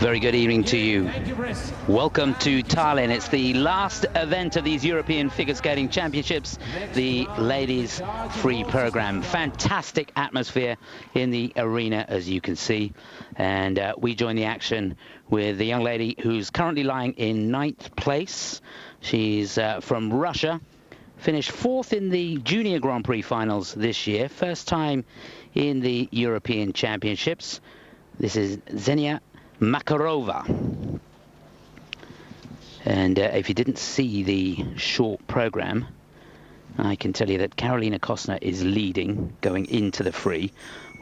Very good evening to you. Welcome to Tallinn. It's the last event of these European Figure Skating Championships, the ladies free program. Fantastic atmosphere in the arena, as you can see. And we join the action with the young lady who's currently lying in 9th place. She's from Russia, finished 4th in the Junior Grand Prix finals this year. First time in the European Championships. This is Ksenia Makarova. And if you didn't see the short program, I can tell you that Carolina Kostner is leading going into the free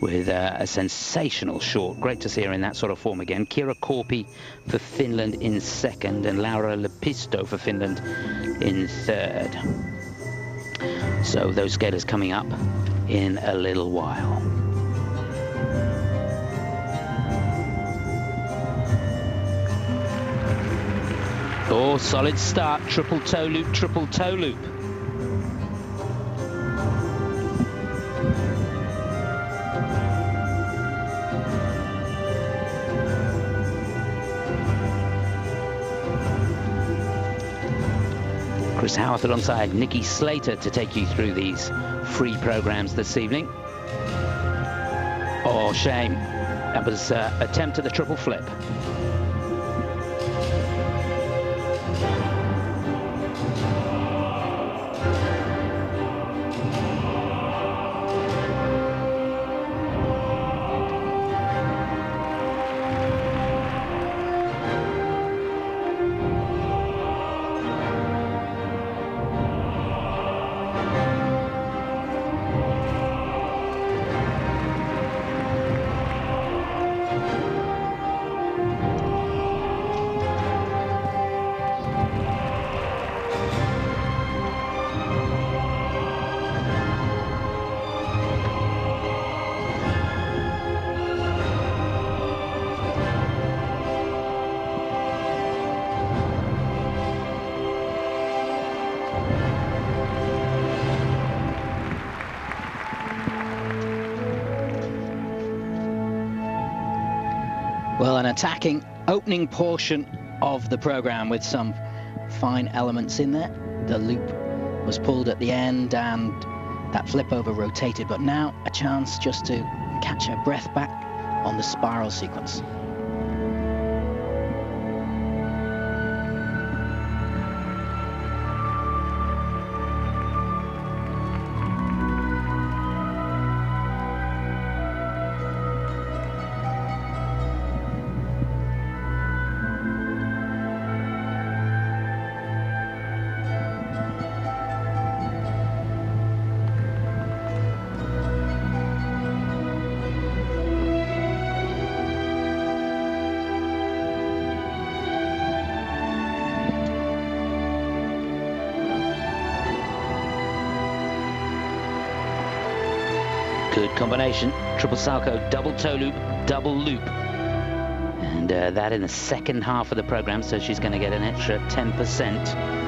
with a sensational short. Great to see her in that sort of form again. Kiira Korpi for Finland in 2nd and Laura Lepistö for Finland in 3rd. So those skaters coming up in a little while. Oh, solid start, triple toe loop, triple toe loop. Chris Howarth alongside Nicky Slater to take you through these free programs this evening. Oh, shame. That was attempt at the triple flip. Well, an attacking opening portion of the program with some fine elements in there. The loop was pulled at the end and that flip over rotated, but now a chance just to catch her breath back on the spiral sequence. Good combination, triple salcho, double toe loop, double loop. And that in the second half of the program, so she's going to get an extra 10%.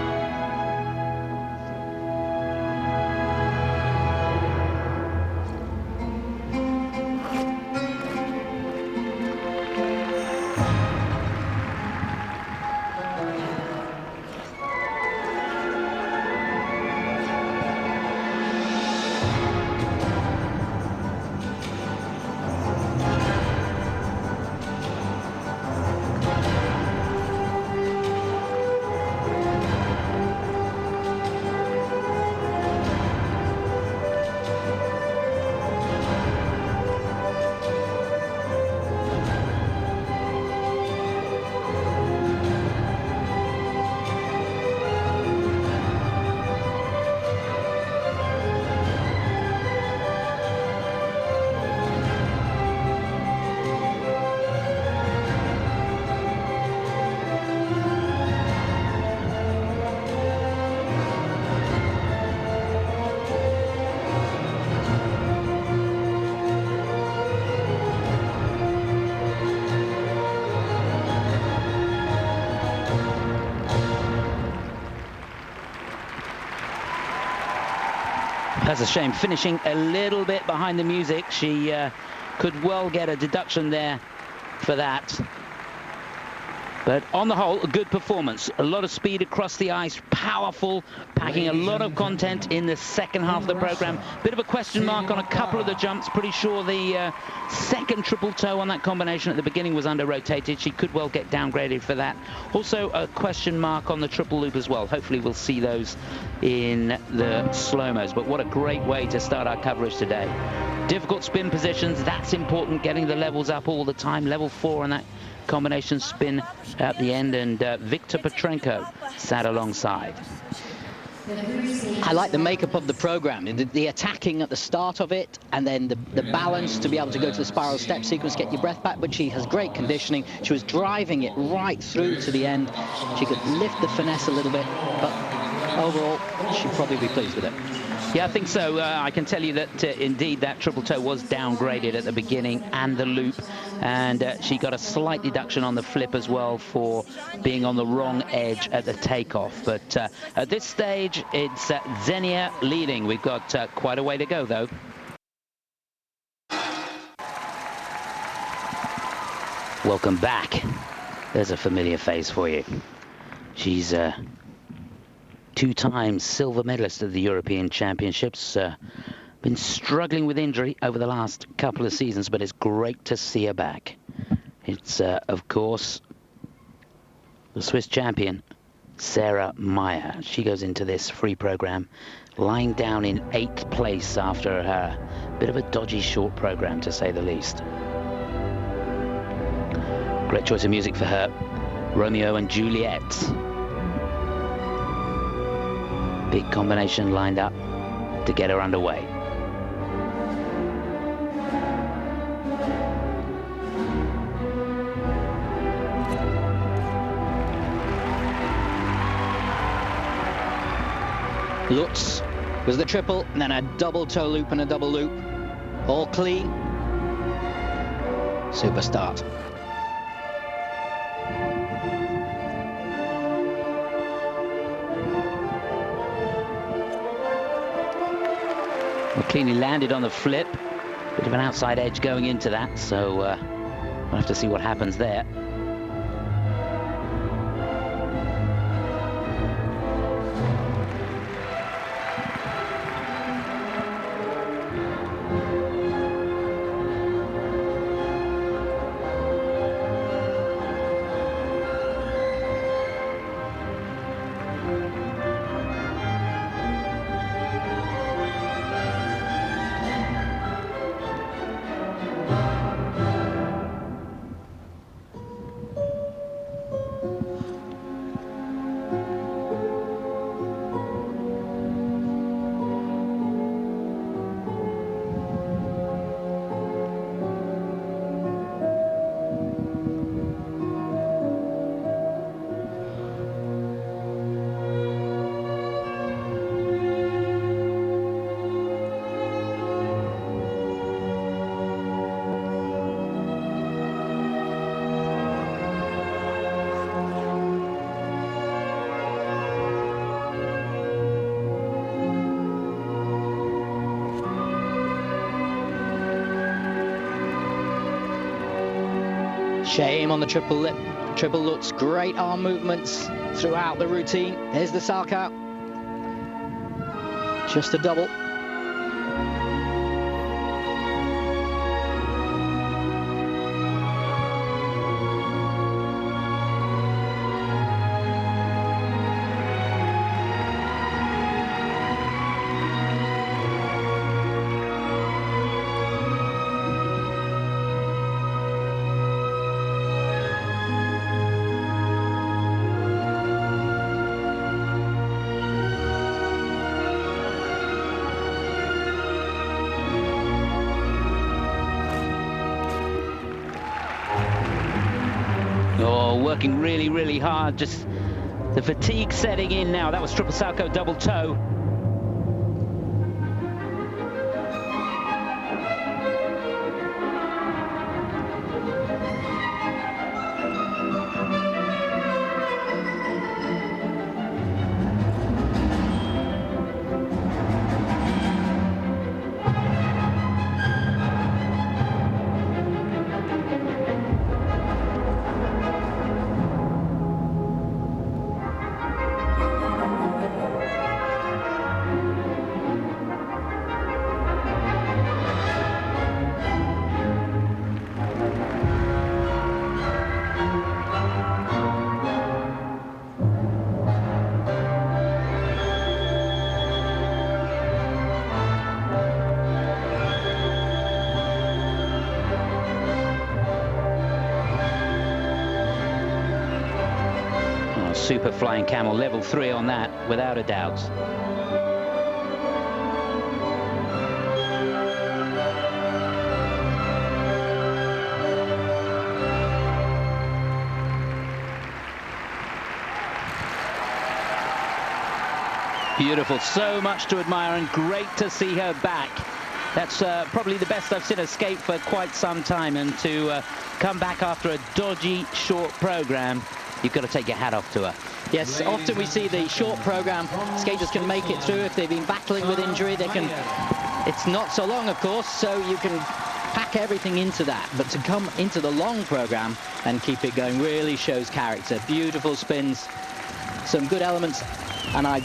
That's a shame, finishing a little bit behind the music. She could well get a deduction there for that. But on the whole, a good performance. A lot of speed across the ice, powerful, packing a lot of content in the second half of the program. Bit of a question mark on a couple of the jumps. Pretty sure the second triple toe on that combination at the beginning was under-rotated. She could well get downgraded for that. Also a question mark on the triple loop as well. Hopefully we'll see those in the slow-mos. But what a great way to start our coverage today. Difficult spin positions, that's important, getting the levels up all the time. Level 4 on that combination spin at the end, and Victor Petrenko sat alongside. I like the makeup of the program, the attacking at the start of it, and then the balance to be able to go to the spiral step sequence, get your breath back, but she has great conditioning. She was driving it right through to the end. She could lift the finesse a little bit, but overall, she'd probably be pleased with it. Yeah, I think so. I can tell you that indeed that triple toe was downgraded at the beginning and the loop, and she got a slight deduction on the flip as well for being on the wrong edge at the takeoff. But at this stage, it's Ksenia leading. We've got quite a way to go, though. Welcome back. There's a familiar face for you. She's two-time silver medalist of the European Championships. Been struggling with injury over the last couple of seasons, but it's great to see her back. It's, of course, the Swiss champion, Sarah Meier. She goes into this free program lying down in 8th place after her bit of a dodgy short program, to say the least. Great choice of music for her. Romeo and Juliet. Big combination lined up to get her underway. Lutz was the triple, and then a double toe loop and a double loop. All clean. Super start. Cleanly landed on the flip. Bit of an outside edge going into that, so we'll have to see what happens there. Shame on the triple lip, triple Lutz, great arm movements throughout the routine. Here's the Salchow. Just a double. Working really, really hard, just the fatigue setting in now. That was triple Salchow double toe. Wow, super flying camel, level 3 on that, without a doubt. Beautiful, so much to admire and great to see her back. That's probably the best I've seen her skate for quite some time, and to come back after a dodgy short program, you've got to take your hat off to her. Yes, often we see the short program skaters can make it through if they've been battling with injury. They can. It's not so long, of course, so you can pack everything into that, but to come into the long program and keep it going really shows character. Beautiful spins, some good elements, and I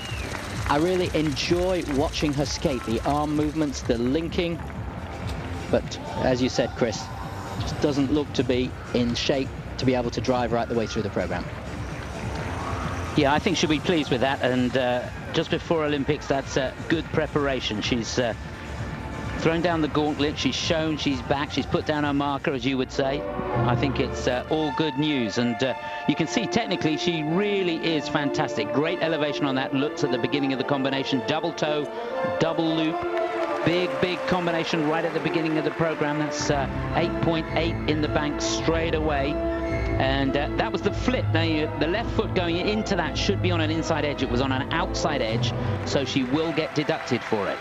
really enjoy watching her skate, the arm movements, the linking, but as you said, Chris, just doesn't look to be in shape to be able to drive right the way through the program. Yeah, I think she'll be pleased with that, and just before Olympics, that's good preparation. She's thrown down the gauntlet, she's shown she's back, she's put down her marker, as you would say. I think it's all good news, and you can see technically she really is fantastic. Great elevation on that lutz at the beginning of the combination, double toe, double loop, big combination right at the beginning of the program. That's 8.8 in the bank straight away, and that was the flip. Now the left foot going into that should be on an inside edge. It was on an outside edge, so she will get deducted for it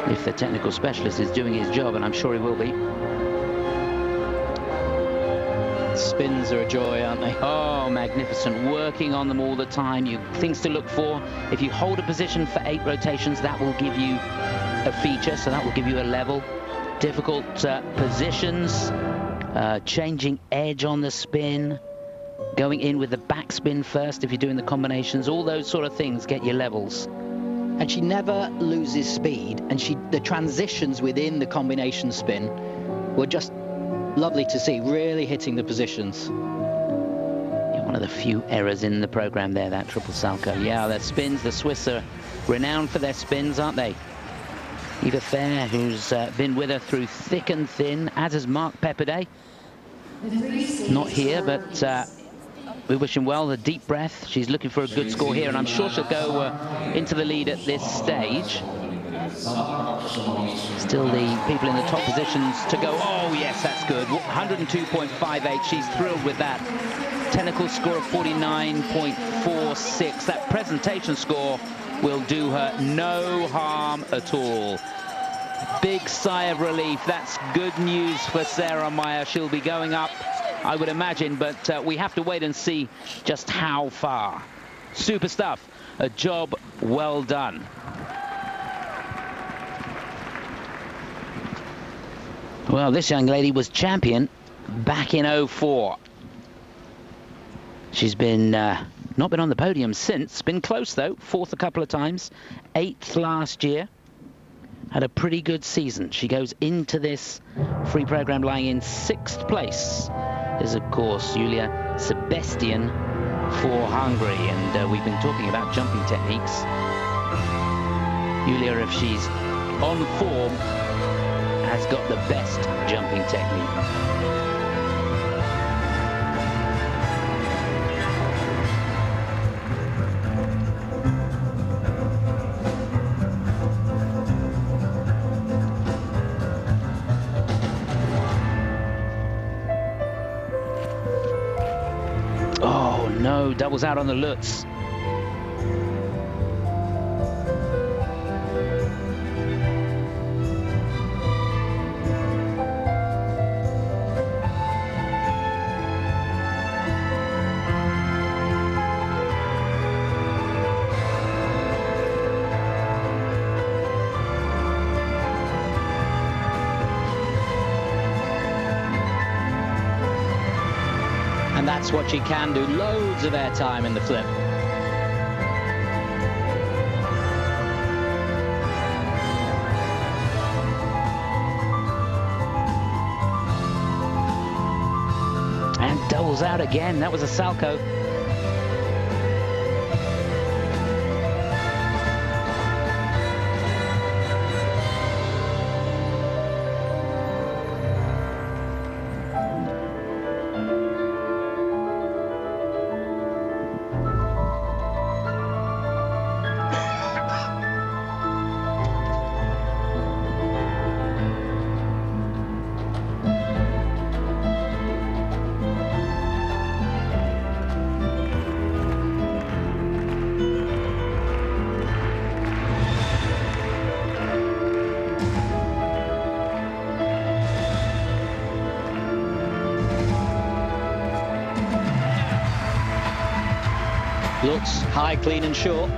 if the technical specialist is doing his job, and I'm sure he will be. Spins are a joy, aren't they? Oh, magnificent. Working on them all the time. Things to look for. If you hold a position for 8 rotations, that will give you a feature, so that will give you a level. Difficult positions, changing edge on the spin, going in with the backspin first if you're doing the combinations. All those sort of things get you levels. And she never loses speed, and the transitions within the combination spin were just lovely to see, really hitting the positions. Yeah, one of the few errors in the program there, that triple salto. Yeah, their spins, the Swiss are renowned for their spins, aren't they? Eva Fair, who's been with her through thick and thin, as is Mark Pepperday. Not here, but we wish him well. The deep breath. She's looking for a good score here, and I'm sure she'll go into the lead at this stage. Still the people in the top positions to go. Oh, yes, that's good. 102.58. She's thrilled with that. Technical score of 49.46. That presentation score will do her no harm at all. Big sigh of relief. That's good news for Sarah Meier. She'll be going up, I would imagine, but we have to wait and see just how far. Super stuff. A job well done. Well, this young lady was champion back in 04. She's been not been on the podium since. Been close, though. 4th a couple of times. 8th last year. Had a pretty good season. She goes into this free program lying in 6th place. Is, of course, Júlia Sebestyén for Hungary. And we've been talking about jumping techniques. Júlia, if she's on form, has got the best jumping technique. Oh no, doubles out on the lutz. And that's what she can do. Loads of airtime in the flip. And doubles out again. That was a salto. Lutz, high, clean and short.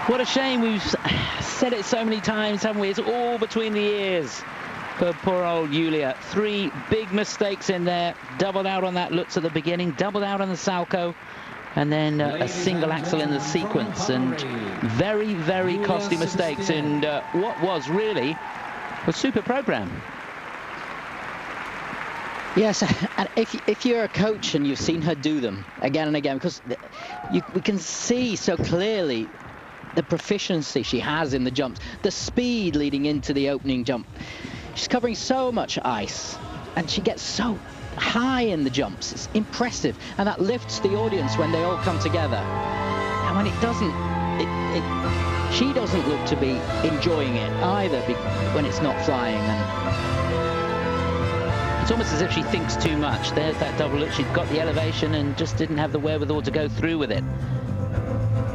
What a shame. We've said it so many times, haven't we? It's all between the ears for poor old Júlia. 3 big mistakes in there. Doubled out on that Lutz at the beginning, doubled out on the Salchow, and then a single axel in the sequence. And very, very costly mistakes in what was really a super program. Yes, and if you're a coach and you've seen her do them again and again, because we can see so clearly the proficiency she has in the jumps, the speed leading into the opening jump. She's covering so much ice, and she gets so high in the jumps. It's impressive, and that lifts the audience when they all come together. And when it doesn't, she doesn't look to be enjoying it either when it's not flying. And it's almost as if she thinks too much. There's that double look. She'd got the elevation and just didn't have the wherewithal to go through with it.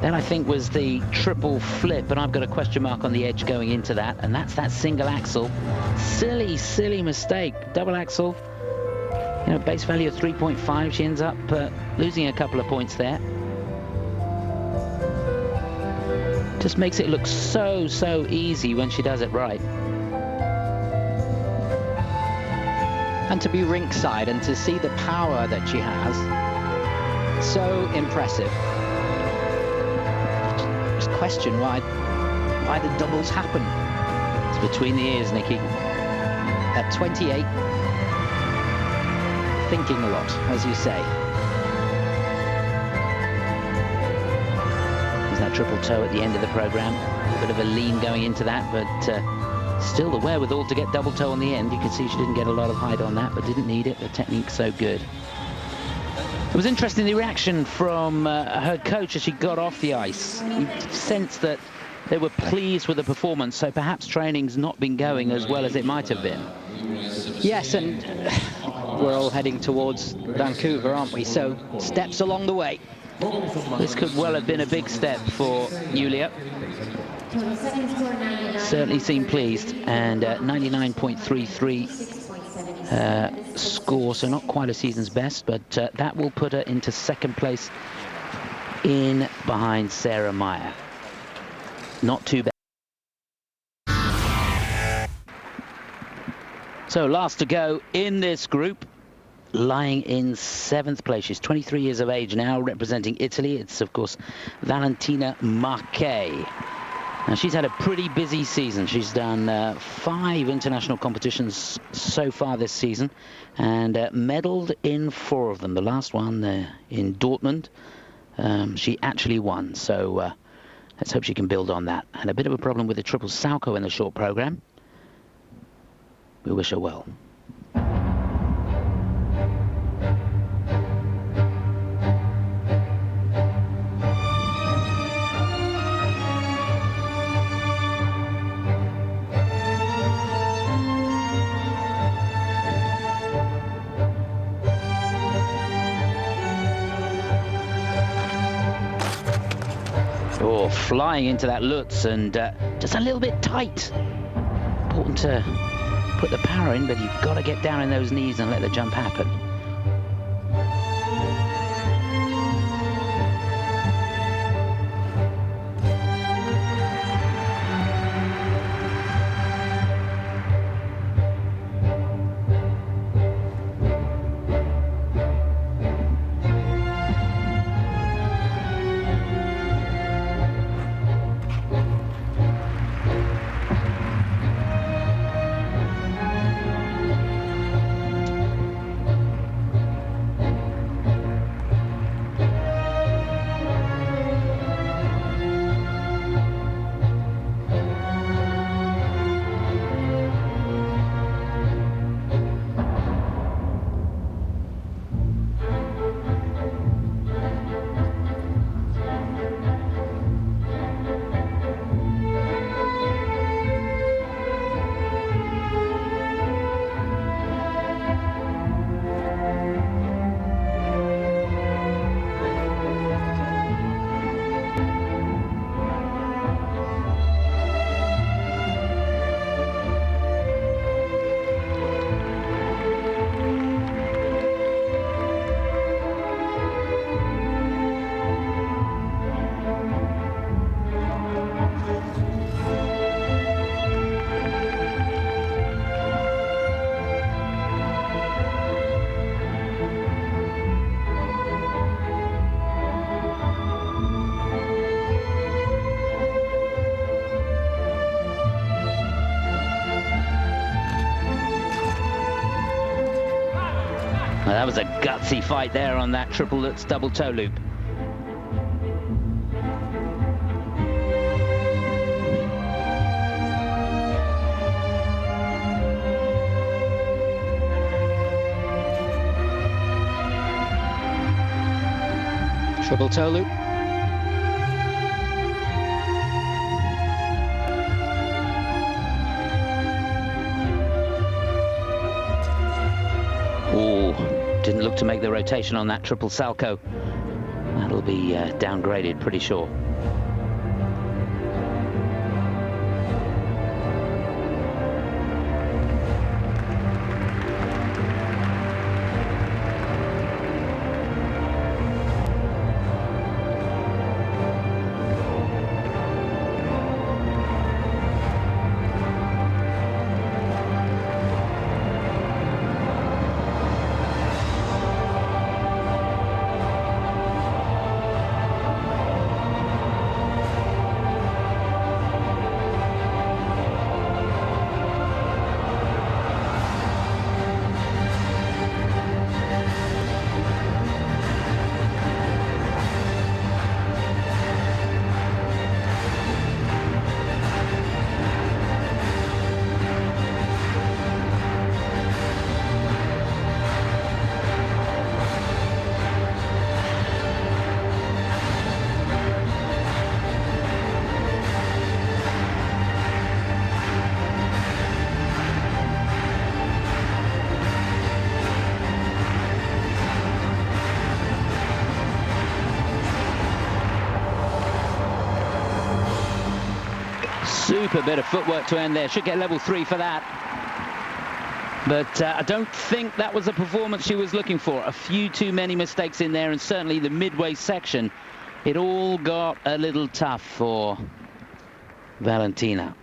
Then I think was the triple flip, and I've got a question mark on the edge going into that, and that's that single axle. Silly, silly mistake. Double axle, you know, base value of 3.5. She ends up losing a couple of points there. Just makes it look so easy when she does it right. And to be rinkside and to see the power that she has, so impressive. Just question why the doubles happen. It's between the ears, Nicky. At 28, thinking a lot, as you say. There's that triple toe at the end of the program. A bit of a lean going into that, but still the wherewithal to get double toe on the end. You can see she didn't get a lot of height on that, but didn't need it. The technique's so good. It was interesting, the reaction from her coach as she got off the ice. You sense that they were pleased with the performance, so perhaps training's not been going as well as it might have been. Yes, and we're all heading towards Vancouver, aren't we? So steps along the way. This could well have been a big step for Júlia. Certainly seemed pleased, and 99.33 score, so not quite a season's best, but that will put her into second place in behind Sarah Meier. Not too bad. So last to go in this group, lying in 7th place. She's 23 years of age now, representing Italy. It's of course Valentina Marchei. Now, she's had a pretty busy season. She's done 5 international competitions so far this season and medaled in 4 of them. The last one in Dortmund, she actually won. So let's hope she can build on that. Had a bit of a problem with the triple salcho in the short program. We wish her well. Oh, flying into that Lutz and just a little bit tight. Important to put the power in, but you've got to get down in those knees and let the jump happen. Well, that was a gutsy fight there on that triple Lutz double toe loop. Triple toe loop. Ooh, didn't look to make the rotation on that triple salcho. That'll be downgraded, pretty sure. Super bit of footwork to end there. Should get level 3 for that. But I don't think that was the performance she was looking for. A few too many mistakes in there, and certainly the midway section, it all got a little tough for Valentina.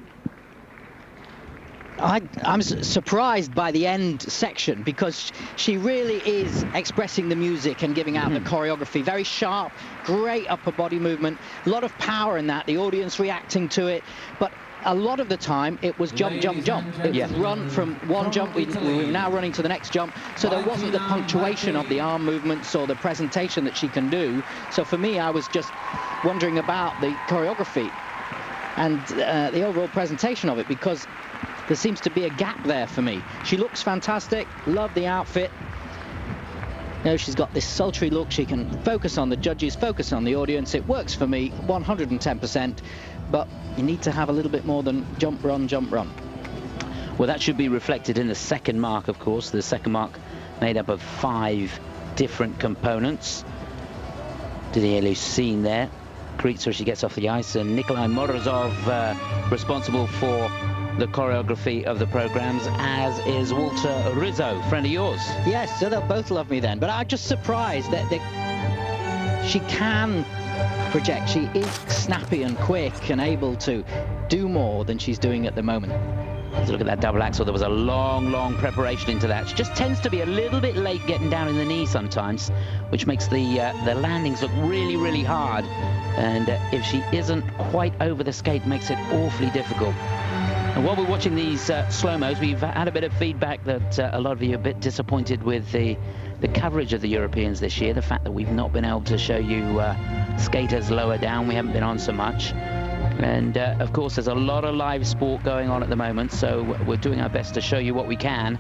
I'm surprised by the end section, because she really is expressing the music and giving out the choreography. Very sharp, great upper body movement, a lot of power in that, the audience reacting to it. But a lot of the time it was jump, jump, jump. It was run from one jump, we were now running to the next jump. So there wasn't the punctuation of the arm movements or the presentation that she can do. So for me, I was just wondering about the choreography and the overall presentation of it, because there seems to be a gap there for me. She looks fantastic, love the outfit. You know, she's got this sultry look, she can focus on the judges, focus on the audience. It works for me 110%, but you need to have a little bit more than jump, run, jump, run. Well, that should be reflected in the second mark, of course. The second mark made up of 5 different components. Didier Lucine there greets her, she gets off the ice, and Nikolai Morozov responsible for the choreography of the programs, as is Walter Rizzo, friend of yours. Yes, so they'll both love me then. But I'm just surprised that she can project. She is snappy and quick and able to do more than she's doing at the moment. Let's look at that double axel. There was a long preparation into that. She just tends to be a little bit late getting down in the knee sometimes, which makes the landings look really hard. And if she isn't quite over the skate, makes it awfully difficult. And while we're watching these slow-mos, we've had a bit of feedback that a lot of you are a bit disappointed with the coverage of the Europeans this year. The fact that we've not been able to show you skaters lower down. We haven't been on so much. And of course, there's a lot of live sport going on at the moment, so we're doing our best to show you what we can.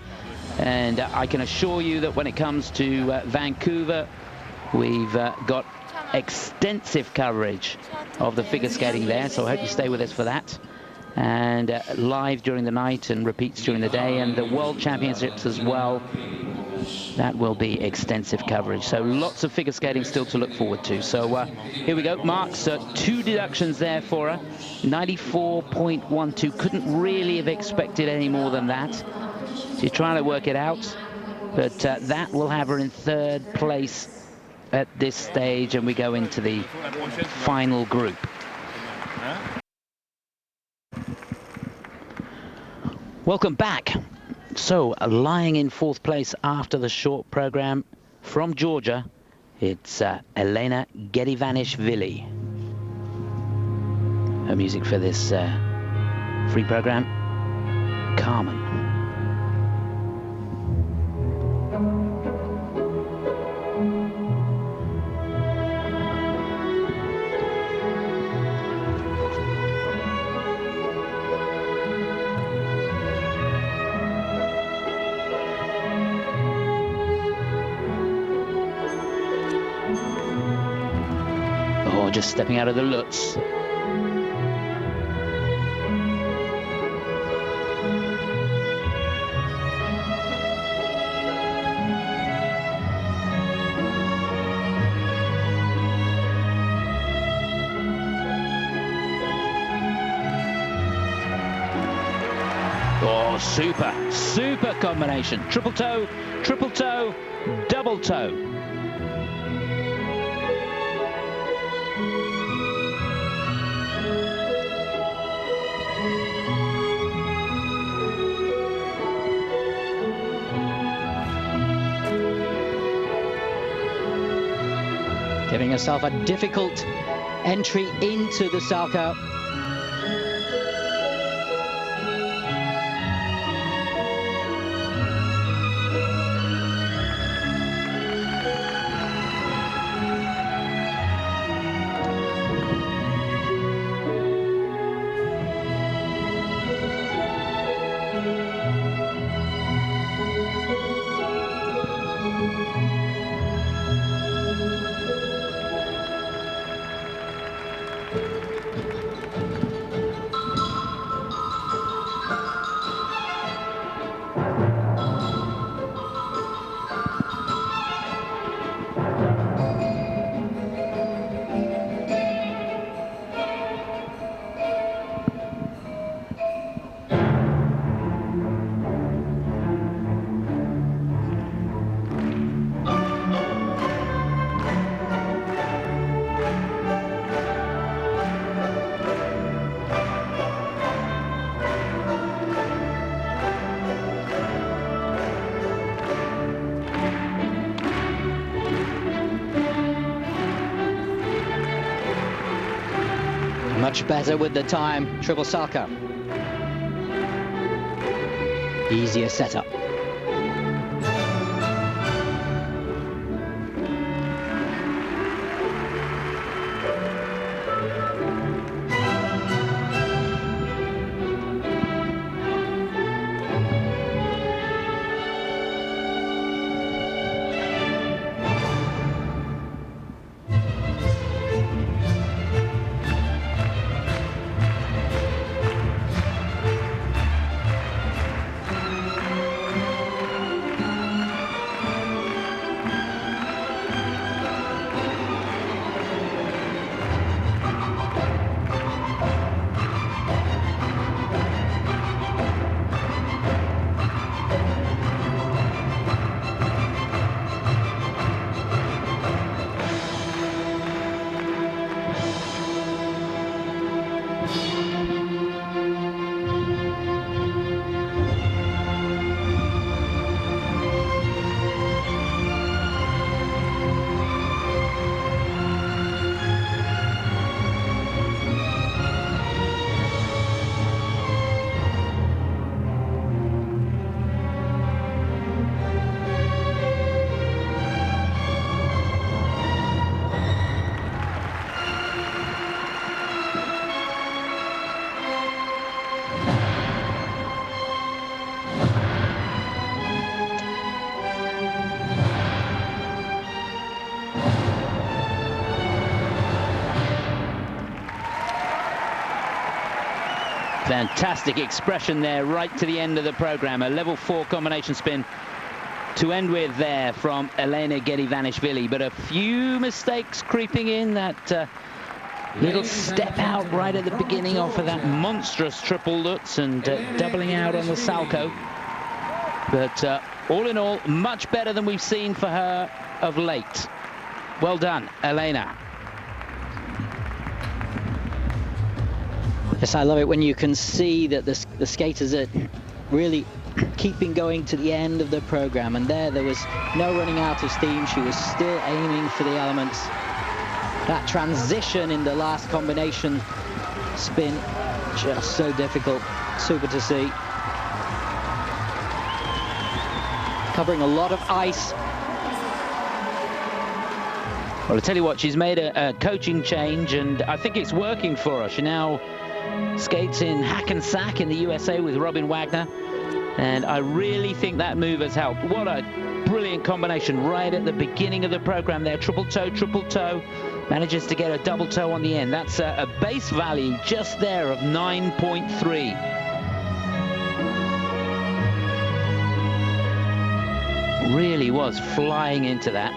And I can assure you that when it comes to Vancouver, we've got extensive coverage of the figure skating there, so I hope you stay with us for that. And live during the night and repeats during the day, and the World Championships as well. That will be extensive coverage. So lots of figure skating still to look forward to. So here we go. Marks 2 deductions there for her. 94.12. Couldn't really have expected any more than that. She's trying to work it out, but that will have her in 3rd place at this stage, and we go into the final group. Welcome back. So, lying in 4th place after the short program from Georgia, it's Elena Gedevanishvili. Her music for this free program, Carmen. Just stepping out of the Lutz. Oh, super combination. Triple toe, double toe. Giving herself a difficult entry into the Salchow. Much better with the time, triple Salchow. Easier setup. Fantastic expression there right to the end of the program. A level 4 combination spin to end with there from Elene Gedevanishvili, but a few mistakes creeping in. That little step out right at the beginning off of that monstrous triple Lutz and doubling out on the Salchow. But all in all, much better than we've seen for her of late. Well done, Elena. Yes, I love it when you can see that the skaters are really keeping going to the end of the program, and there was no running out of steam. She was still aiming for the elements. That transition in the last combination spin, just so difficult, super to see. Covering a lot of ice. Well, I tell you what, she's made a coaching change, and I think it's working for her. She now skates in Hackensack in the USA with Robin Wagner, and I really think that move has helped. What a brilliant combination right at the beginning of the program there. Triple toe, manages to get a double toe on the end. That's a base value just there of 9.3. Really was flying into that.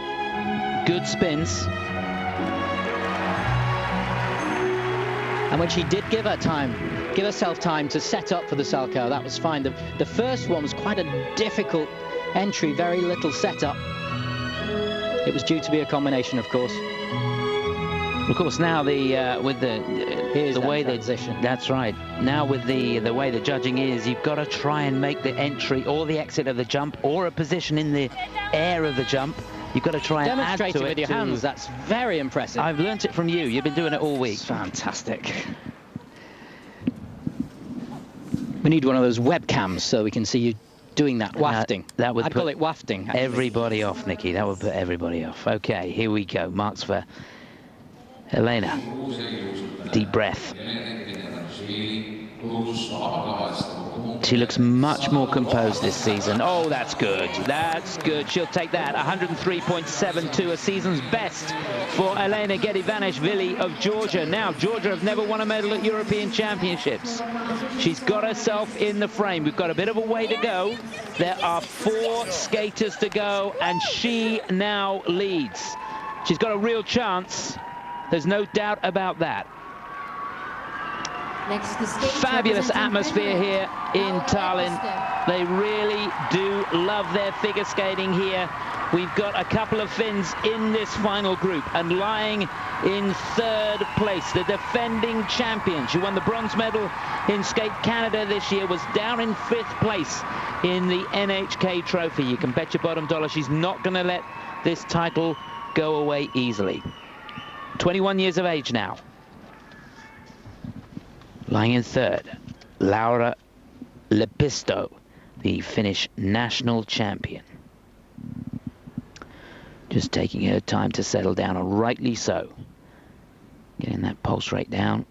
Good spins. And when she did give herself time to set up for the Salchow, that was fine. The first one was quite a difficult entry, very little setup. It was due to be a combination, of course. Of course, now with the way transition. That's right. Now with the way the judging is, you've got to try and make the entry or the exit of the jump or a position in the air of the jump. You've got to try and add to it. Demonstrate it with your hands. That's very impressive. I've learnt it from you. You've been doing it all week. It's fantastic. We need one of those webcams so we can see you doing that wafting. That would I'd call it wafting. Actually. Everybody off, Nicky. That would put everybody off. Okay, here we go. Marks for Elena. Deep breath. She looks much more composed this season. Oh, that's good. That's good. She'll take that. 103.72, a season's best for Elena Gedevanishvili of Georgia. Now, Georgia have never won a medal at European Championships. She's got herself in the frame. We've got a bit of a way to go. There are 4 skaters to go, and she now leads. She's got a real chance. There's no doubt about that. Fabulous atmosphere here in Tallinn. They really do love their figure skating here. We've got a couple of Finns in this final group, and lying in 3rd place, the defending champion. She won the bronze medal in Skate Canada this year, was down in 5th place in the NHK Trophy. You can bet your bottom dollar she's not going to let this title go away easily. 21 years of age now. Lying in third, Laura Lepistö, the Finnish national champion. Just taking her time to settle down, and rightly so. Getting that pulse rate down.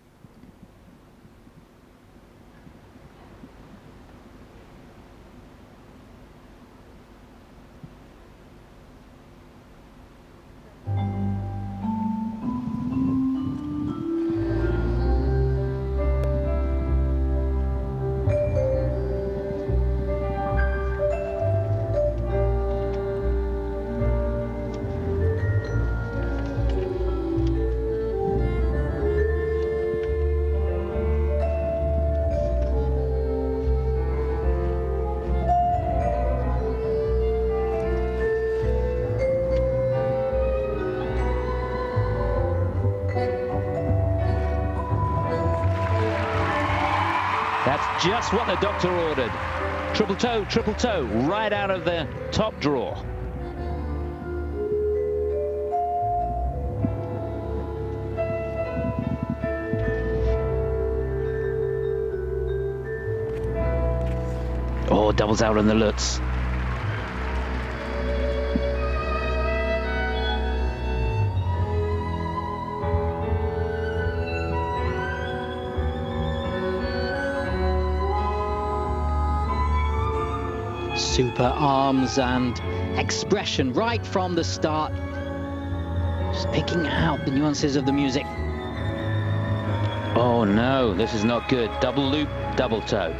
That's just what the doctor ordered. Triple toe, right out of the top drawer. Oh, doubles out on the Lutz. Super arms and expression right from the start. Just picking out the nuances of the music. Oh no, this is not good. Double loop, double toe.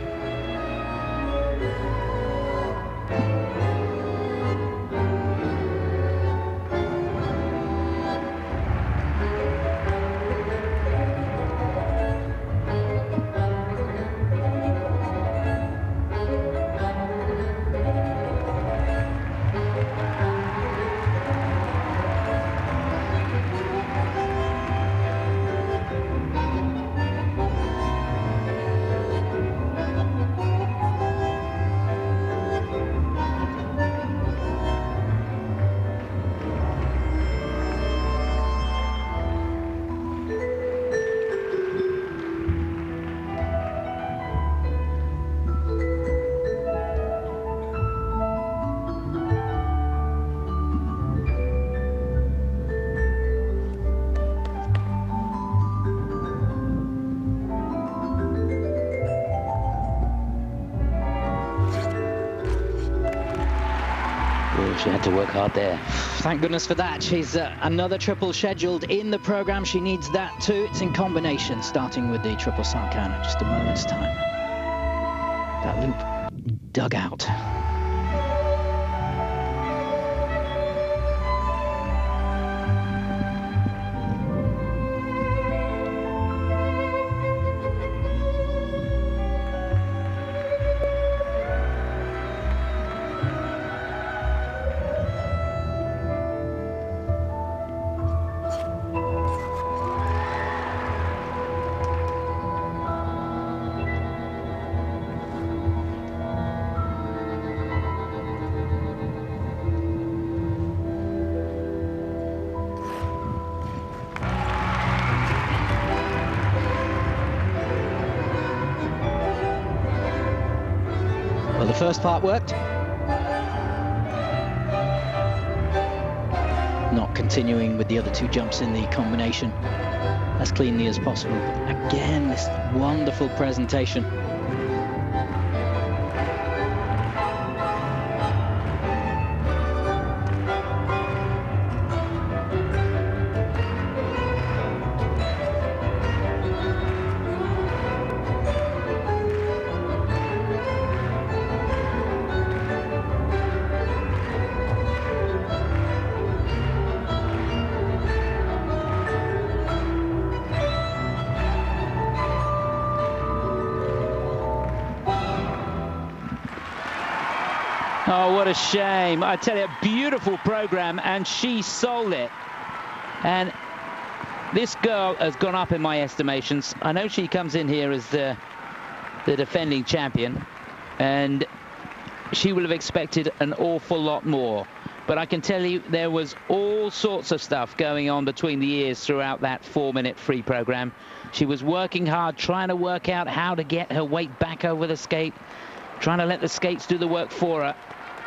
She had to work hard there. Thank goodness for that. She's another triple scheduled in the program. She needs that too. It's in combination, starting with the triple Sarkan in just a moment's time. That loop dug out. Well, the first part worked. Not continuing with the other two jumps in the combination as cleanly as possible. But again, this wonderful presentation. Oh, what a shame. I tell you, a beautiful program, and she sold it. And this girl has gone up in my estimations. I know she comes in here as the defending champion, and she will have expected an awful lot more. but I can tell you there was all sorts of stuff going on between the ears throughout that 4-minute free program. She was working hard, trying to work out how to get her weight back over the skate, trying to let the skates do the work for her.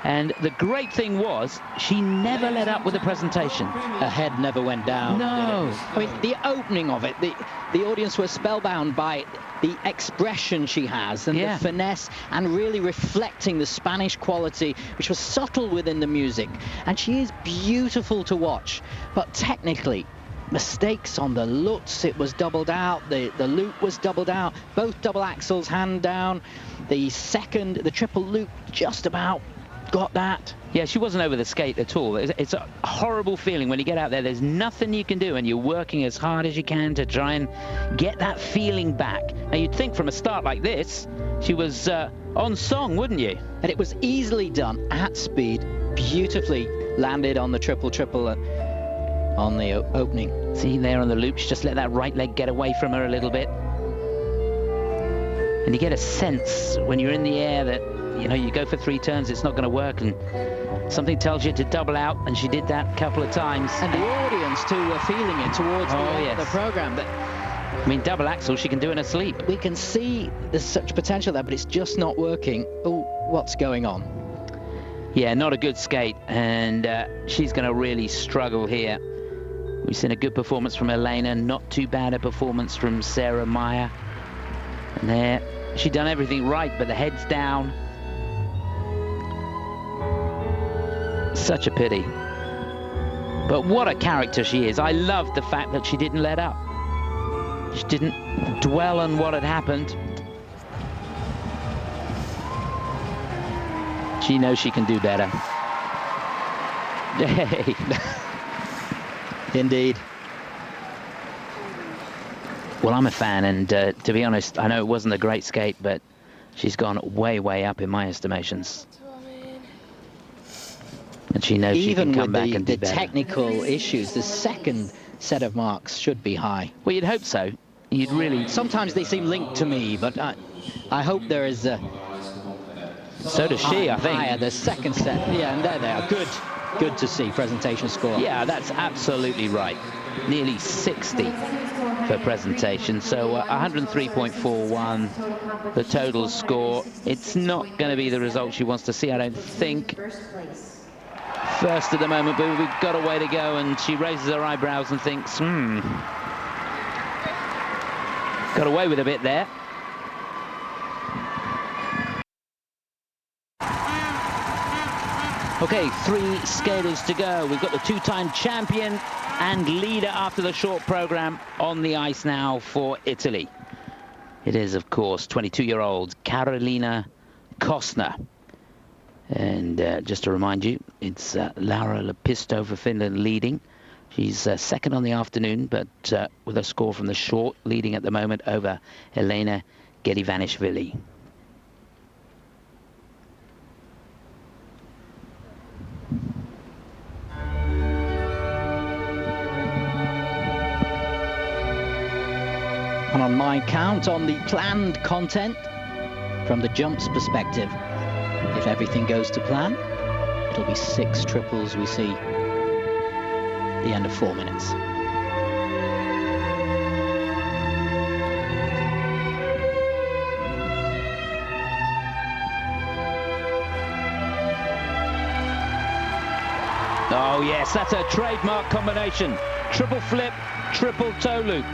And the great thing was, she never let up with the presentation. Her head never went down. No. I mean, the opening of it, the audience were spellbound by the expression she has and the finesse, and really reflecting the Spanish quality, which was subtle within the music. And she is beautiful to watch, but technically, mistakes on the Lutz, it was doubled out, the loop was doubled out, both double axels hand down, the triple loop just about got that. Yeah, she wasn't over the skate at all. It's a horrible feeling when you get out there. There's nothing you can do, and you're working as hard as you can to try and get that feeling back. Now, you'd think from a start like this, she was on song, wouldn't you? And it was easily done at speed, beautifully landed on the triple on the opening. See there on the loop, she just let that right leg get away from her a little bit. And you get a sense when you're in the air that, you know, you go for 3 turns, it's not going to work, and something tells you to double out, and she did that a couple of times. And the audience too were feeling it towards the end of the program. But I mean, double axel she can do in her sleep. We can see there's such potential there, but it's just not working. Oh, what's going on? Yeah, not a good skate, and she's going to really struggle here. We've seen a good performance from Elena, not too bad a performance from Sarah Meier. And there, she'd done everything right, but the head's down. Such a pity. But what a character she is. I loved the fact that she didn't let up. She didn't dwell on what had happened. She knows she can do better. Hey. Indeed. Well, I'm a fan, and to be honest, I know it wasn't a great skate, but she's gone way, way up in my estimations. And she knows she can come back and do better. Even with the technical issues, the second set of marks should be high. Well, you'd hope so. You'd really... Sometimes they seem linked to me, but I hope there is a... So does she, I think. Higher, the second set. Yeah, and there they are. Good to see presentation score. Yeah, that's absolutely right. Nearly 60 for presentation. So 103.41, the total score. It's not going to be the result she wants to see, I don't think. First at the moment, but we've got a way to go, and she raises her eyebrows and thinks, got away with a bit there. Okay, 3 skaters to go. We've got the 2-time champion and leader after the short program on the ice now for Italy. It is, of course, 22-year-old Carolina Kostner. And just to remind you, it's Laura Lepistö of Finland leading. She's second on the afternoon, but with a score from the short, leading at the moment over Elene Gedevanishvili. And on my count, on the planned content, from the jumps perspective, if everything goes to plan, it'll be 6 triples we see at the end of 4 minutes. Oh yes, that's a trademark combination. Triple flip, triple toe loop.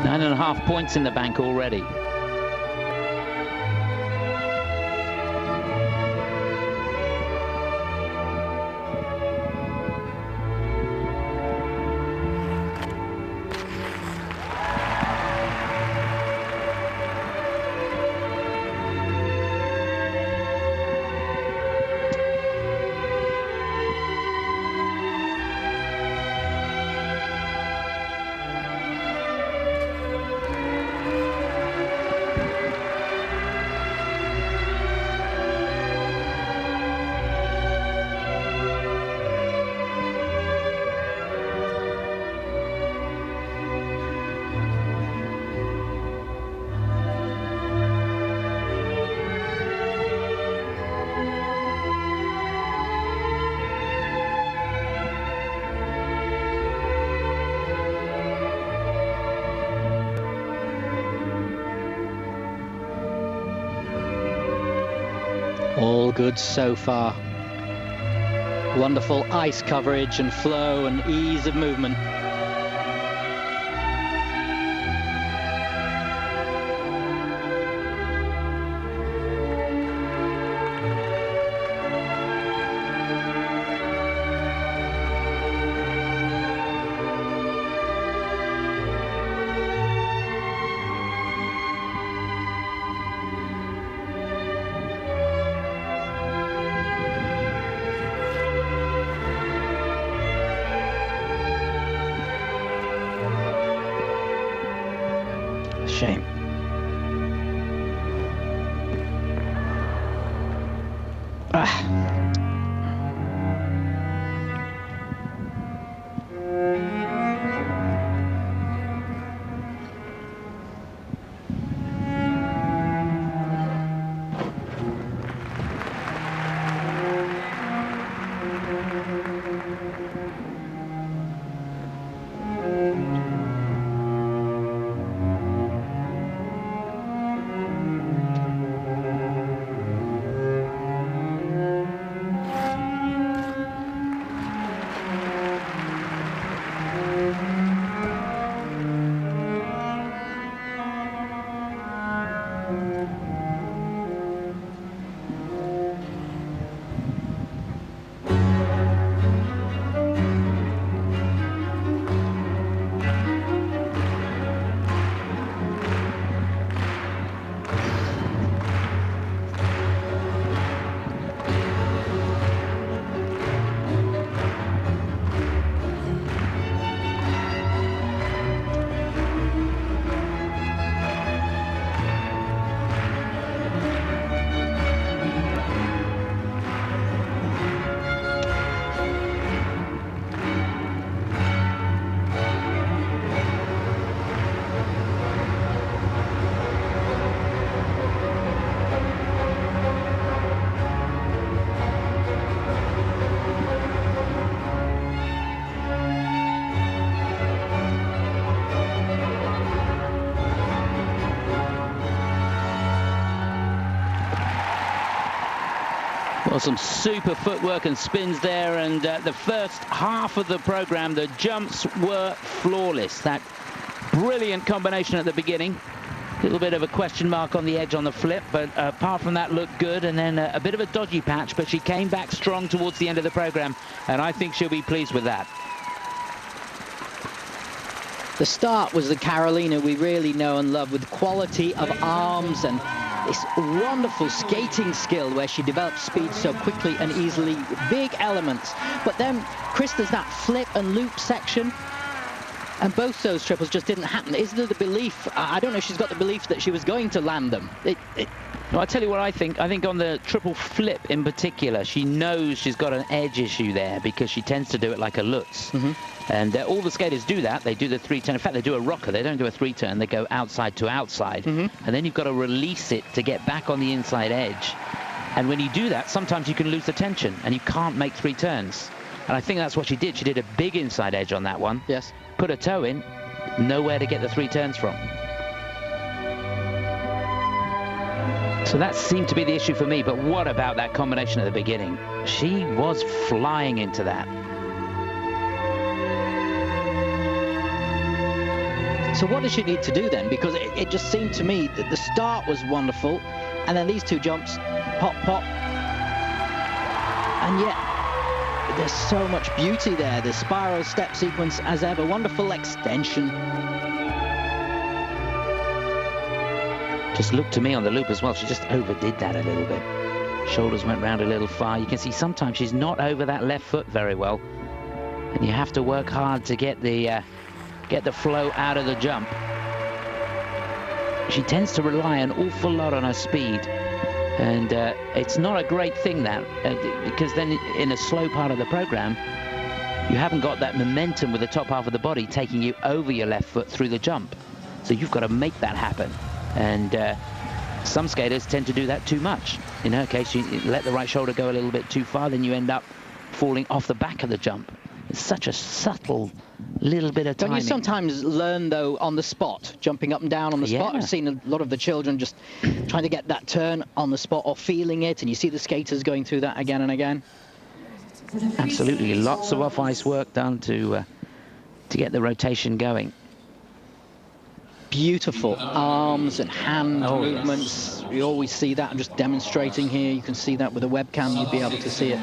9.5 points in the bank already. good so far. Wonderful ice coverage and flow and ease of movement. Shame. Well, some super footwork and spins there, and the first half of the program, the jumps were flawless. That brilliant combination at the beginning. A little bit of a question mark on the edge on the flip, but apart from that, looked good. And then a bit of a dodgy patch, but she came back strong towards the end of the program, and I think she'll be pleased with that. The start was the Carolina we really know and love, with quality of arms and this wonderful skating skill where she developed speed so quickly and easily, big elements. But then Chris does that flip and loop section, and both those triples just didn't happen. Is there the belief? I don't know if she's got the belief that she was going to land them. Well, I'll tell you what I think. I think on the triple flip in particular, she knows she's got an edge issue there because she tends to do it like a Lutz. And all the skaters do that. They do the three-turn. In fact, they do a rocker. They don't do a three-turn. They go outside to outside. And then you've got to release it to get back on the inside edge. And when you do that, sometimes you can lose the tension and you can't make three turns. And I think that's what she did. She did a big inside edge on that one. Yes. Put her toe in, nowhere to get the three turns from. So that seemed to be the issue for me. But what about that combination at the beginning? She was flying into that. So what does she need to do then? Because it just seemed to me that the start was wonderful, and then these two jumps, pop, pop, and yet there's so much beauty there. The spiral step sequence as ever, wonderful extension. Just looked to me on the loop as well. She just overdid that a little bit. Shoulders went round a little far. You can see sometimes she's not over that left foot very well, and you have to work hard to get the flow out of the jump. She tends to rely an awful lot on her speed, and it's not a great thing that because then in a slow part of the program you haven't got that momentum with the top half of the body taking you over your left foot through the jump, so you've got to make that happen. And some skaters tend to do that too much. In her case, you let the right shoulder go a little bit too far, then you end up falling off the back of the jump. It's such a subtle little bit of timing. Don't you sometimes learn, though, on the spot, jumping up and down on the spot? I've seen a lot of the children just trying to get that turn on the spot or feeling it, and you see the skaters going through that again and again. Absolutely, lots of off-ice work done to get the rotation going. Beautiful arms and hand movements. Yes. You always see that. I'm just demonstrating here. You can see that with a webcam. You'd be able to see it.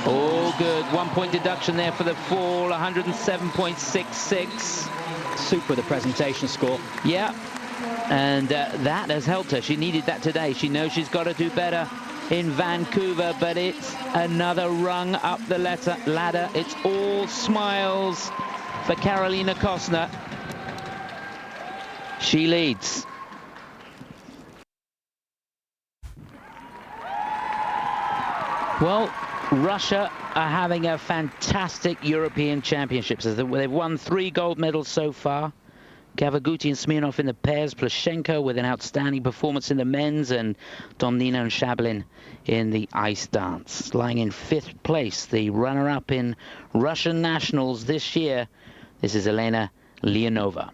Oh, good. 1 point deduction there for the fall. 107.66. Super, the presentation score. Yeah, and that has helped her. She needed that today. She knows she's got to do better in Vancouver, but it's another rung up the ladder. It's all smiles for Carolina Kostner. She leads. Well, Russia are having a fantastic European Championships. They've won 3 gold medals so far. Gavaguti and Smirnov in the pairs, Plushenko with an outstanding performance in the men's, and Domnina and Shabalin in the ice dance. Lying in 5th place, the runner-up in Russian nationals this year. This is Elena Leonova.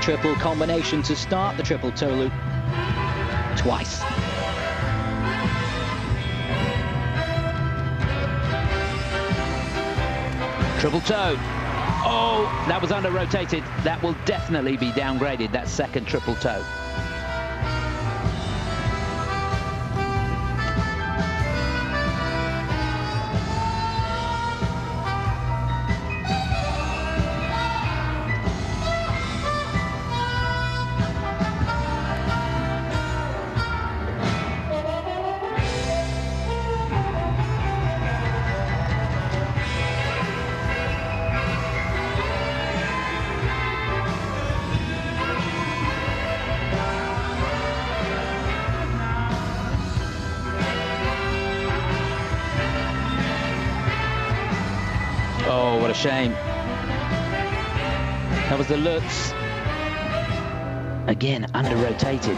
Triple combination to start the triple toe loop. Twice. Triple toe. Oh, that was under-rotated. That will definitely be downgraded, that second triple toe. Oh, what a shame. That was the Lutz. Again, under-rotated.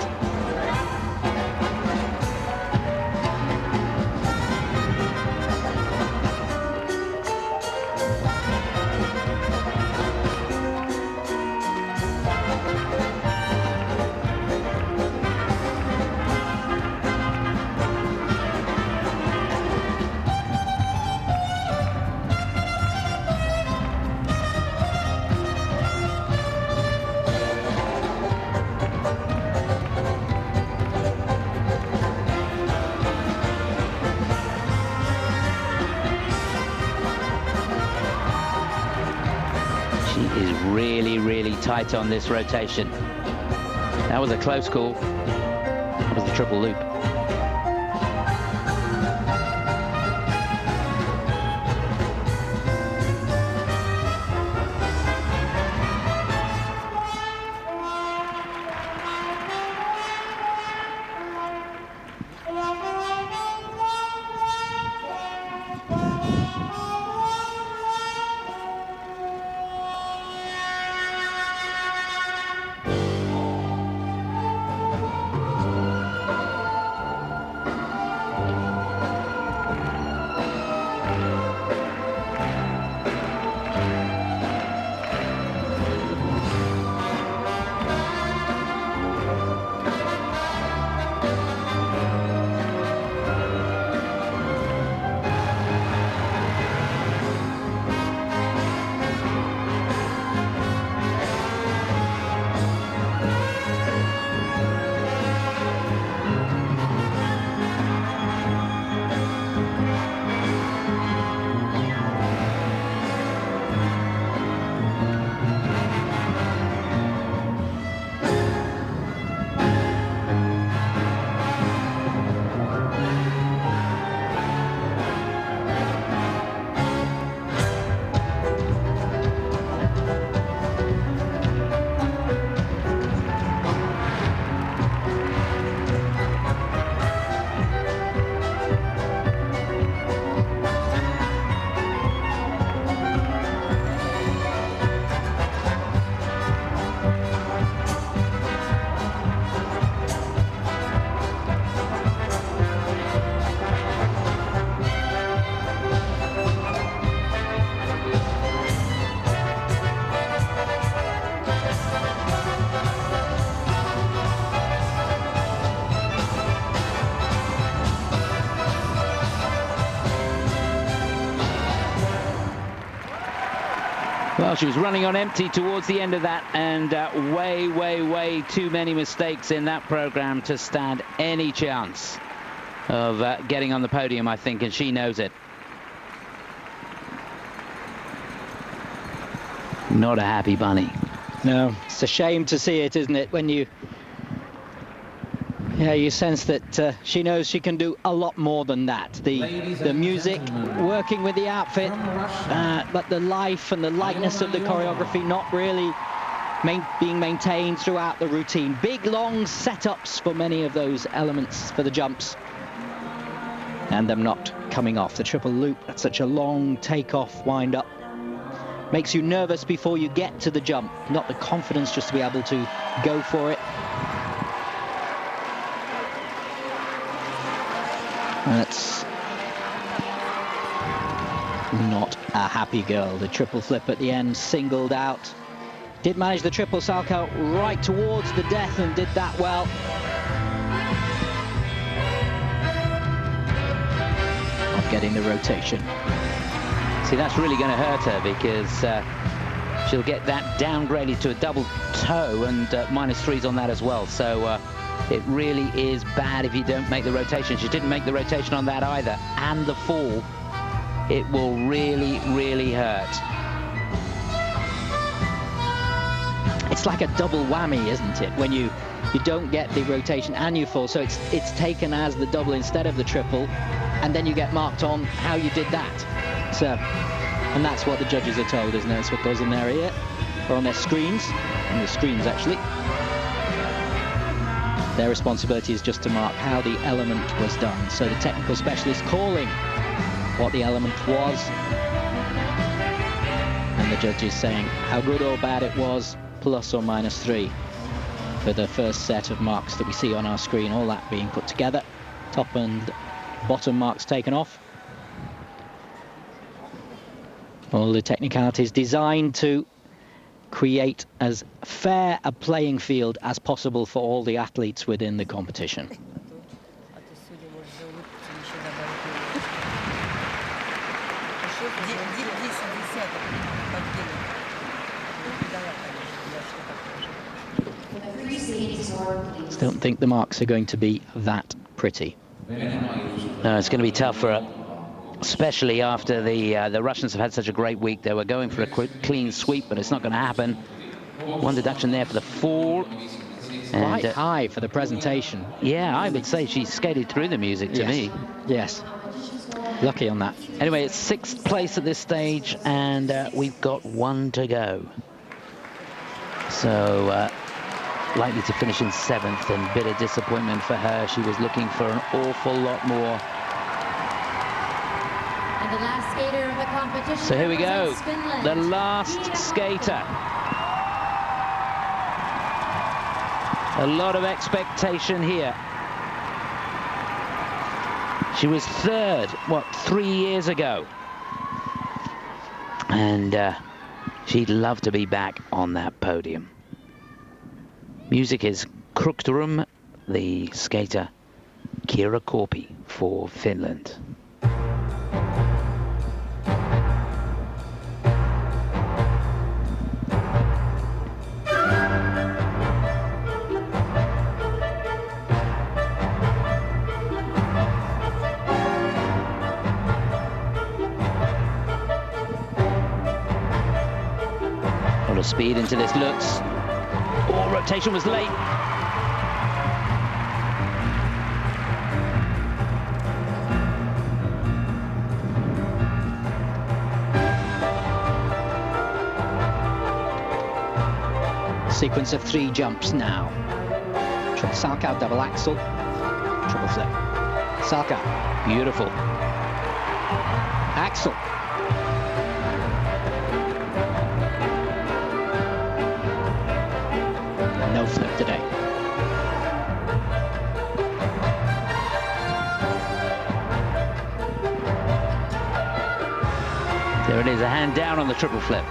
Really tight on this rotation. That was a close call. That was the triple loop. Well, she was running on empty towards the end of that, and way too many mistakes in that program to stand any chance of getting on the podium, I think, and she knows it. Not a happy bunny. No, it's a shame to see it, isn't it, when you sense that she knows she can do a lot more than that. The music, working with the outfit, but the life and the lightness of the choreography not really being maintained throughout the routine. Big, long setups for many of those elements for the jumps, and them not coming off. The triple loop at such a long takeoff wind-up makes you nervous before you get to the jump, not the confidence just to be able to go for it. That's not a happy girl. The triple flip at the end, singled out. Did manage the triple Saku right towards the death and did that well. Not getting the rotation. See, that's really going to hurt her, because she'll get that downgraded to a double toe and -3s on that as well. So it really is bad if you don't make the rotation. She didn't make the rotation on that either, and the fall. It will really hurt. It's like a double whammy, isn't it, when you don't get the rotation and you fall. So it's taken as the double instead of the triple, and then you get marked on how you did that. So, and that's what the judges are told, isn't it? That's what goes in their ear, or on their screens, on the screens actually. Their responsibility is just to mark how the element was done. So the technical specialist calling what the element was, and the judges saying how good or bad it was, plus or -3 for the first set of marks that we see on our screen. All that being put together, top and bottom marks taken off. All the technicalities designed to create as fair a playing field as possible for all the athletes within the competition. Just don't think the marks are going to be that pretty. No, it's going to be tough for her, especially after the Russians have had such a great week. They were going for a clean sweep, but it's not going to happen. One deduction there for the fall. Quite high for the presentation. Yeah, I would say she skated through the music to me. Yes, lucky on that. Anyway, it's 6th place at this stage, and we've got 1 to go. So likely to finish in 7th, and bit of disappointment for her. She was looking for an awful lot more. And the last skater of the competition. So here we go, the last skater. A lot of expectation here. She was 3rd, 3 years ago? And she'd love to be back on that podium. Music is Krukturum, the skater Kiira Korpi for Finland. A lot of speed into this Lutz. Oh, rotation was late. Sequence of 3 jumps now. Triple Saku, double axel, triple flip. Saku, beautiful. Axel. No flip today. There it is, a hand down on the triple flip.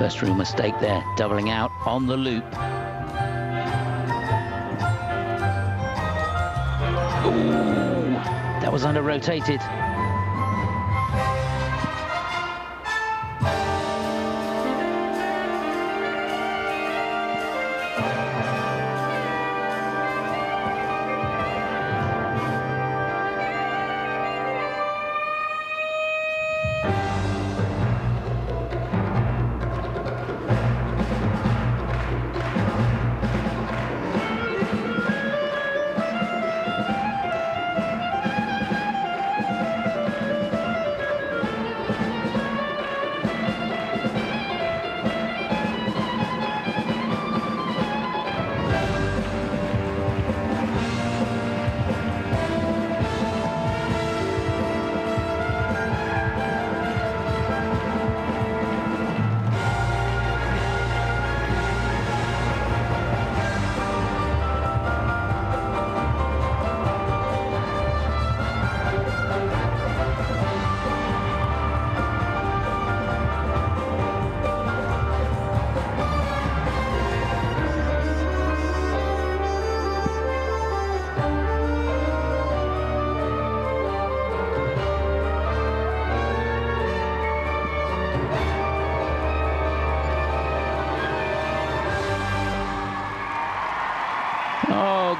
First real mistake there, doubling out on the loop. Ooh, that was under-rotated.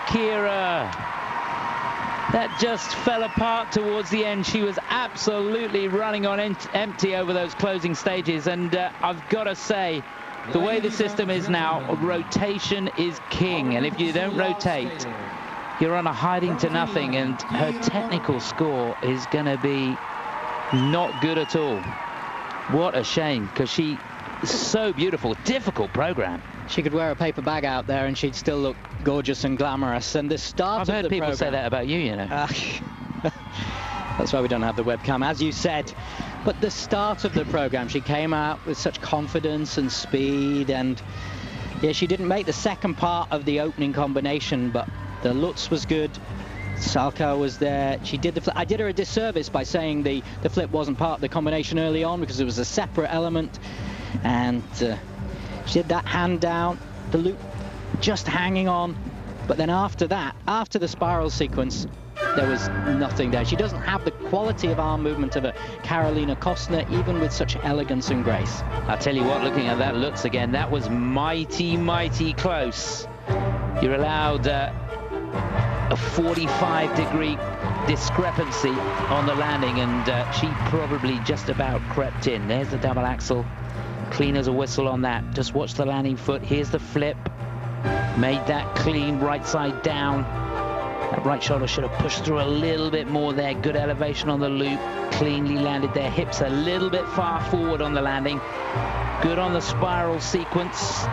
Kiira, that just fell apart towards the end. She was absolutely running on empty over those closing stages, and I've got to say, the way the system is now, rotation is king, and if you don't rotate, you're on a hiding to nothing, and her technical score is going to be not good at all. What a shame, because she is so beautiful. Difficult program. She could wear a paper bag out there and she'd still look gorgeous and glamorous. And the start of the program... I've heard people say that about you, you know. That's why we don't have the webcam, as you said. But the start of the program, she came out with such confidence and speed, and yeah, she didn't make the second part of the opening combination, but the Lutz was good. Saku was there. She did the flip. I did her a disservice by saying the flip wasn't part of the combination early on, because it was a separate element, and she did that hand down, the loop just hanging on. But then after that, after the spiral sequence, there was nothing there. She doesn't have the quality of arm movement of a Carolina Kostner, even with such elegance and grace. I'll tell you what, looking at that Lutz again, that was mighty, mighty close. You're allowed a 45-degree discrepancy on the landing, and she probably just about crept in. There's the double axel. Clean as a whistle on that. Just watch the landing foot. Here's the flip. Made that clean, right side down. That right shoulder should have pushed through a little bit more there. Good elevation on the loop. Cleanly landed there. Hips a little bit far forward on the landing. Good on the spiral sequence.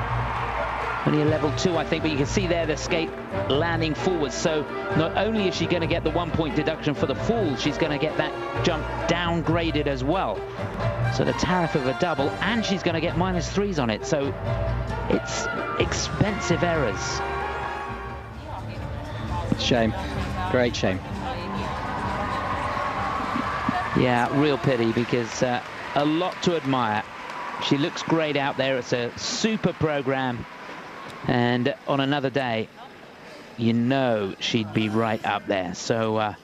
Only a level 2, I think, but you can see there the skate landing forward. So not only is she going to get the 1-point deduction for the fall, she's going to get that jump downgraded as well. So the tariff of a double, and she's going to get -3s on it. So it's expensive errors. Shame. Great shame. Yeah, real pity, because a lot to admire. She looks great out there. It's a super program. And on another day, you know she'd be right up there. So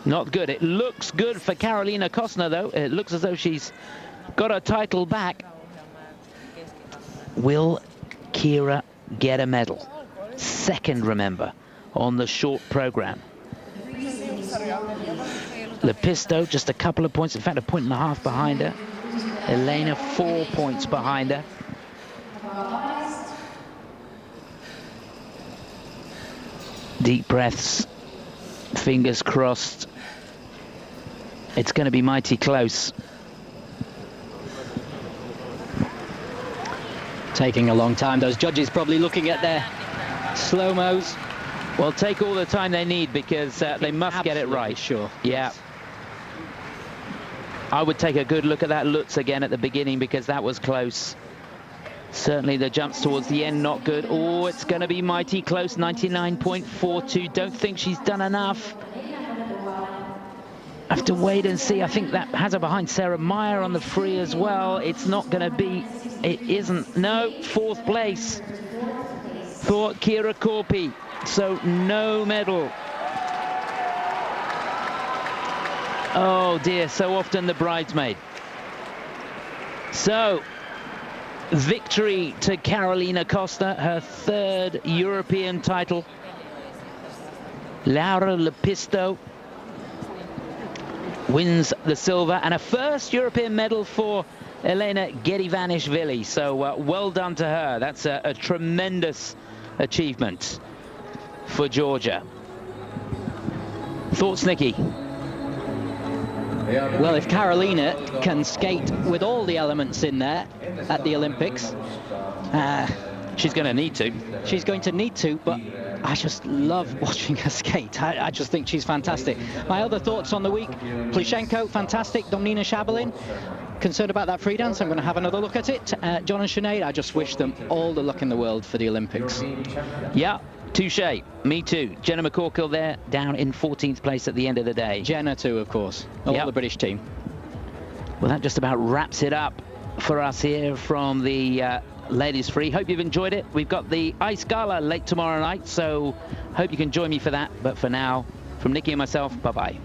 not good. It looks good for Carolina Kostner, though. It looks as though she's got her title back. Will Kiira get a medal? Second, remember, on the short program. Lepistö just a couple of points, in fact a 1.5 behind her. Elene 4 points behind her. Deep breaths, fingers crossed. It's going to be mighty close. Taking a long time. Those judges probably looking at their slow-mos. Well, take all the time they need, because they must get it right. Sure. Yeah. I would take a good look at that Lutz again at the beginning, because that was close. Certainly the jumps towards the end, not good. Oh, it's going to be mighty close, 99.42. Don't think she's done enough. have to wait and see. I think that has her behind Sarah Meier on the free as well. It's not going to be, it isn't, no, 4th place for Kiira Korpi, so no medal. Oh dear, so often the bridesmaid. So, victory to Carolina Kostner, her 3rd European title. Laura Lepistö wins the silver, and a 1st European medal for Elene Gedevanishvili. So well done to her. That's a tremendous achievement for Georgia. Thoughts, Nicky? Well, if Carolina can skate with all the elements in there at the Olympics, she's going to need to. She's going to need to, but I just love watching her skate. I just think she's fantastic. My other thoughts on the week: Plishenko, fantastic. Domnina Shabalin, concerned about that free dance. I'm going to have another look at it. John and Sinead, I just wish them all the luck in the world for the Olympics. Yeah, touche. Me too. Jenna McCorkle there, down in 14th place at the end of the day. Jenna too, of course. All the British team. Well, that just about wraps it up for us here from the Ladies Free. Hope you've enjoyed it. We've got the Ice Gala late tomorrow night, so hope you can join me for that. But for now, from Nicky and myself, bye-bye.